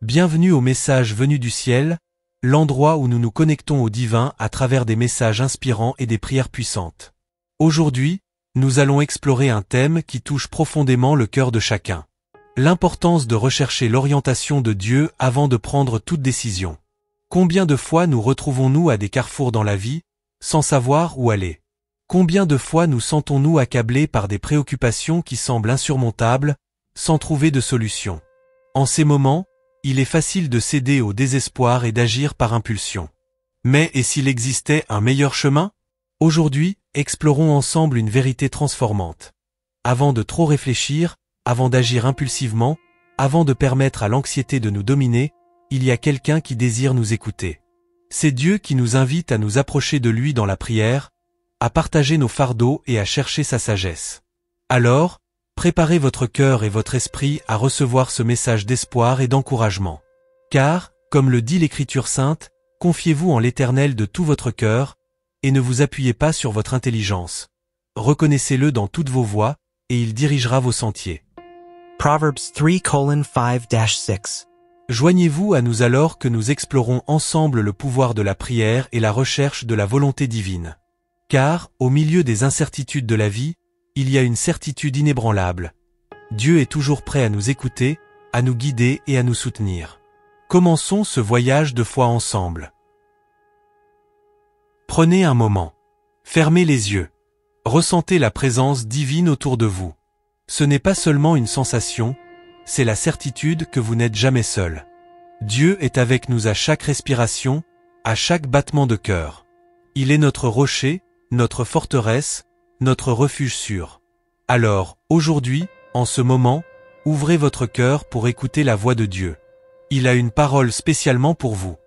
Bienvenue au message venu du ciel, l'endroit où nous nous connectons au divin à travers des messages inspirants et des prières puissantes. Aujourd'hui, nous allons explorer un thème qui touche profondément le cœur de chacun. L'importance de rechercher l'orientation de Dieu avant de prendre toute décision. Combien de fois nous retrouvons-nous à des carrefours dans la vie, sans savoir où aller? Combien de fois nous sentons-nous accablés par des préoccupations qui semblent insurmontables, sans trouver de solution? En ces moments, il est facile de céder au désespoir et d'agir par impulsion. Mais et s'il existait un meilleur chemin? Aujourd'hui, explorons ensemble une vérité transformante. Avant de trop réfléchir, avant d'agir impulsivement, avant de permettre à l'anxiété de nous dominer, il y a quelqu'un qui désire nous écouter. C'est Dieu qui nous invite à nous approcher de lui dans la prière, à partager nos fardeaux et à chercher sa sagesse. Alors, préparez votre cœur et votre esprit à recevoir ce message d'espoir et d'encouragement. Car, comme le dit l'Écriture sainte, confiez-vous en l'Éternel de tout votre cœur, et ne vous appuyez pas sur votre intelligence. Reconnaissez-le dans toutes vos voies, et il dirigera vos sentiers. Proverbs 3:5-6. Joignez-vous à nous alors que nous explorons ensemble le pouvoir de la prière et la recherche de la volonté divine. Car, au milieu des incertitudes de la vie, il y a une certitude inébranlable. Dieu est toujours prêt à nous écouter, à nous guider et à nous soutenir. Commençons ce voyage de foi ensemble. Prenez un moment. Fermez les yeux. Ressentez la présence divine autour de vous. Ce n'est pas seulement une sensation, c'est la certitude que vous n'êtes jamais seul. Dieu est avec nous à chaque respiration, à chaque battement de cœur. Il est notre rocher, notre forteresse, notre refuge sûr. Alors, aujourd'hui, en ce moment, ouvrez votre cœur pour écouter la voix de Dieu. Il a une parole spécialement pour vous.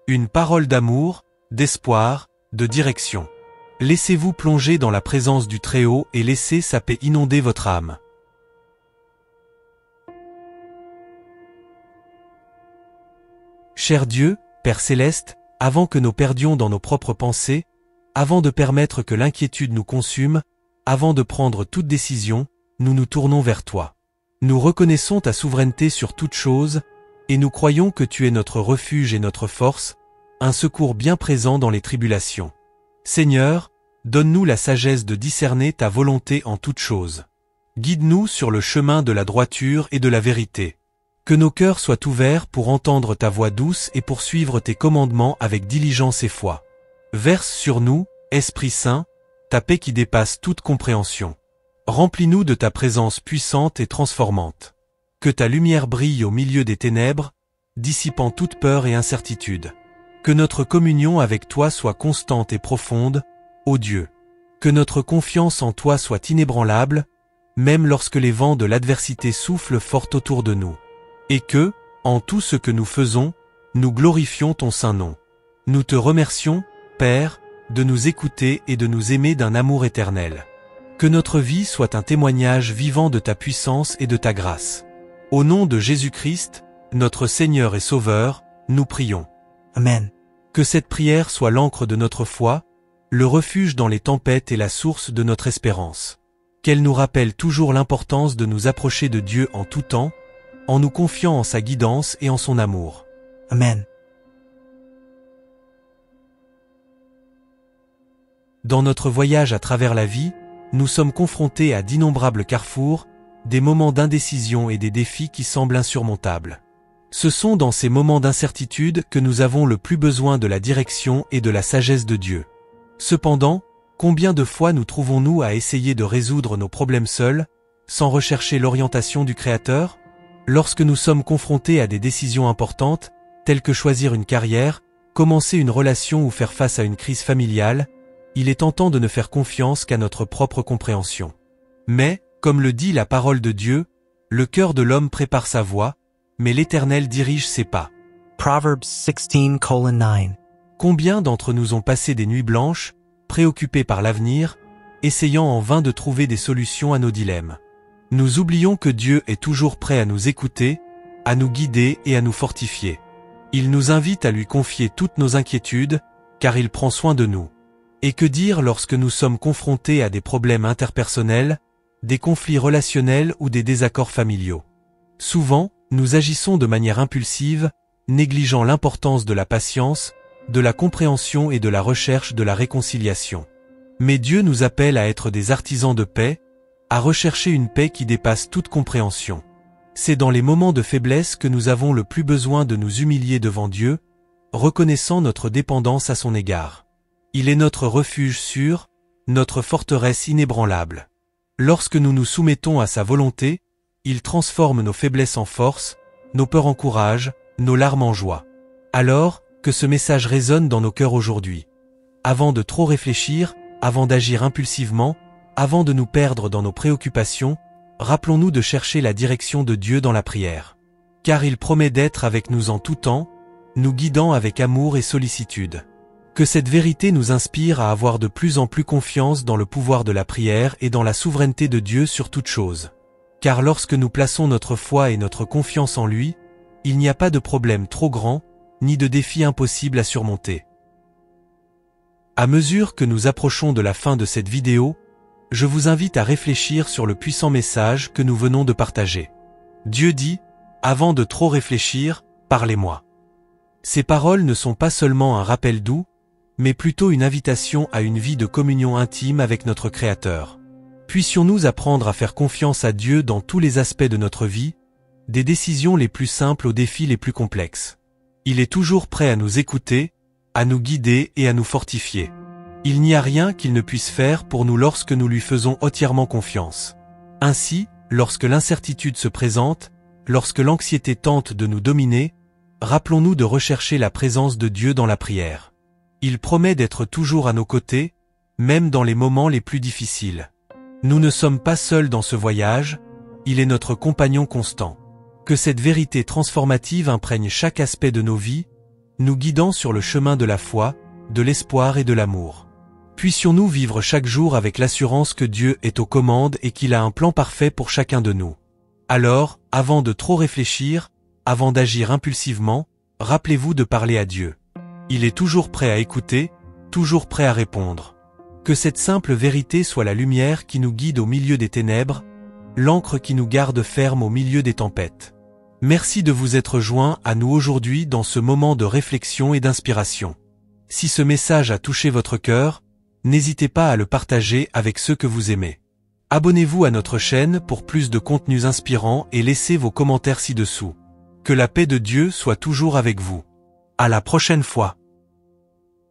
Une parole d'amour, d'espoir, de direction. Laissez-vous plonger dans la présence du Très-Haut et laissez sa paix inonder votre âme. Cher Dieu, Père Céleste, avant que nous perdions dans nos propres pensées, avant de permettre que l'inquiétude nous consume, avant de prendre toute décision, nous nous tournons vers toi. Nous reconnaissons ta souveraineté sur toute chose, et nous croyons que tu es notre refuge et notre force, un secours bien présent dans les tribulations. Seigneur, donne-nous la sagesse de discerner ta volonté en toutes choses. Guide-nous sur le chemin de la droiture et de la vérité. Que nos cœurs soient ouverts pour entendre ta voix douce et pour suivre tes commandements avec diligence et foi. Verse sur nous, Esprit Saint, ta paix qui dépasse toute compréhension. Remplis-nous de ta présence puissante et transformante. Que ta lumière brille au milieu des ténèbres, dissipant toute peur et incertitude. Que notre communion avec toi soit constante et profonde, ô Dieu. Que notre confiance en toi soit inébranlable, même lorsque les vents de l'adversité soufflent fort autour de nous. Et que, en tout ce que nous faisons, nous glorifions ton saint nom. Nous te remercions, Père, de nous écouter et de nous aimer d'un amour éternel. Que notre vie soit un témoignage vivant de ta puissance et de ta grâce. Au nom de Jésus-Christ, notre Seigneur et Sauveur, nous prions. Amen. Que cette prière soit l'encre de notre foi, le refuge dans les tempêtes et la source de notre espérance. Qu'elle nous rappelle toujours l'importance de nous approcher de Dieu en tout temps, en nous confiant en sa guidance et en son amour. Amen. Dans notre voyage à travers la vie, nous sommes confrontés à d'innombrables carrefours, des moments d'indécision et des défis qui semblent insurmontables. Ce sont dans ces moments d'incertitude que nous avons le plus besoin de la direction et de la sagesse de Dieu. Cependant, combien de fois nous trouvons-nous à essayer de résoudre nos problèmes seuls, sans rechercher l'orientation du Créateur? Lorsque nous sommes confrontés à des décisions importantes, telles que choisir une carrière, commencer une relation ou faire face à une crise familiale, il est tentant de ne faire confiance qu'à notre propre compréhension. Mais, comme le dit la parole de Dieu, le cœur de l'homme prépare sa voie, mais l'Éternel dirige ses pas. Proverbs 16:9. Combien d'entre nous ont passé des nuits blanches, préoccupés par l'avenir, essayant en vain de trouver des solutions à nos dilemmes? Nous oublions que Dieu est toujours prêt à nous écouter, à nous guider et à nous fortifier. Il nous invite à lui confier toutes nos inquiétudes, car il prend soin de nous. Et que dire lorsque nous sommes confrontés à des problèmes interpersonnels, des conflits relationnels ou des désaccords familiaux? Souvent, Nous agissons de manière impulsive, négligeant l'importance de la patience, de la compréhension et de la recherche de la réconciliation. Mais Dieu nous appelle à être des artisans de paix, à rechercher une paix qui dépasse toute compréhension. C'est dans les moments de faiblesse que nous avons le plus besoin de nous humilier devant Dieu, reconnaissant notre dépendance à son égard. Il est notre refuge sûr, notre forteresse inébranlable. Lorsque nous nous soumettons à sa volonté, il transforme nos faiblesses en force, nos peurs en courage, nos larmes en joie. Alors, que ce message résonne dans nos cœurs aujourd'hui. Avant de trop réfléchir, avant d'agir impulsivement, avant de nous perdre dans nos préoccupations, rappelons-nous de chercher la direction de Dieu dans la prière. Car il promet d'être avec nous en tout temps, nous guidant avec amour et sollicitude. Que cette vérité nous inspire à avoir de plus en plus confiance dans le pouvoir de la prière et dans la souveraineté de Dieu sur toute chose. Car lorsque nous plaçons notre foi et notre confiance en lui, il n'y a pas de problème trop grand, ni de défi impossible à surmonter. À mesure que nous approchons de la fin de cette vidéo, je vous invite à réfléchir sur le puissant message que nous venons de partager. Dieu dit, « Avant de trop réfléchir, parlez-moi ». Ces paroles ne sont pas seulement un rappel doux, mais plutôt une invitation à une vie de communion intime avec notre Créateur. Puissions-nous apprendre à faire confiance à Dieu dans tous les aspects de notre vie, des décisions les plus simples aux défis les plus complexes. Il est toujours prêt à nous écouter, à nous guider et à nous fortifier. Il n'y a rien qu'il ne puisse faire pour nous lorsque nous lui faisons entièrement confiance. Ainsi, lorsque l'incertitude se présente, lorsque l'anxiété tente de nous dominer, rappelons-nous de rechercher la présence de Dieu dans la prière. Il promet d'être toujours à nos côtés, même dans les moments les plus difficiles. Nous ne sommes pas seuls dans ce voyage, il est notre compagnon constant. Que cette vérité transformative imprègne chaque aspect de nos vies, nous guidant sur le chemin de la foi, de l'espoir et de l'amour. Puissions-nous vivre chaque jour avec l'assurance que Dieu est aux commandes et qu'il a un plan parfait pour chacun de nous. Alors, avant de trop réfléchir, avant d'agir impulsivement, rappelez-vous de parler à Dieu. Il est toujours prêt à écouter, toujours prêt à répondre. Que cette simple vérité soit la lumière qui nous guide au milieu des ténèbres, l'encre qui nous garde ferme au milieu des tempêtes. Merci de vous être joints à nous aujourd'hui dans ce moment de réflexion et d'inspiration. Si ce message a touché votre cœur, n'hésitez pas à le partager avec ceux que vous aimez. Abonnez-vous à notre chaîne pour plus de contenus inspirants et laissez vos commentaires ci-dessous. Que la paix de Dieu soit toujours avec vous. À la prochaine fois.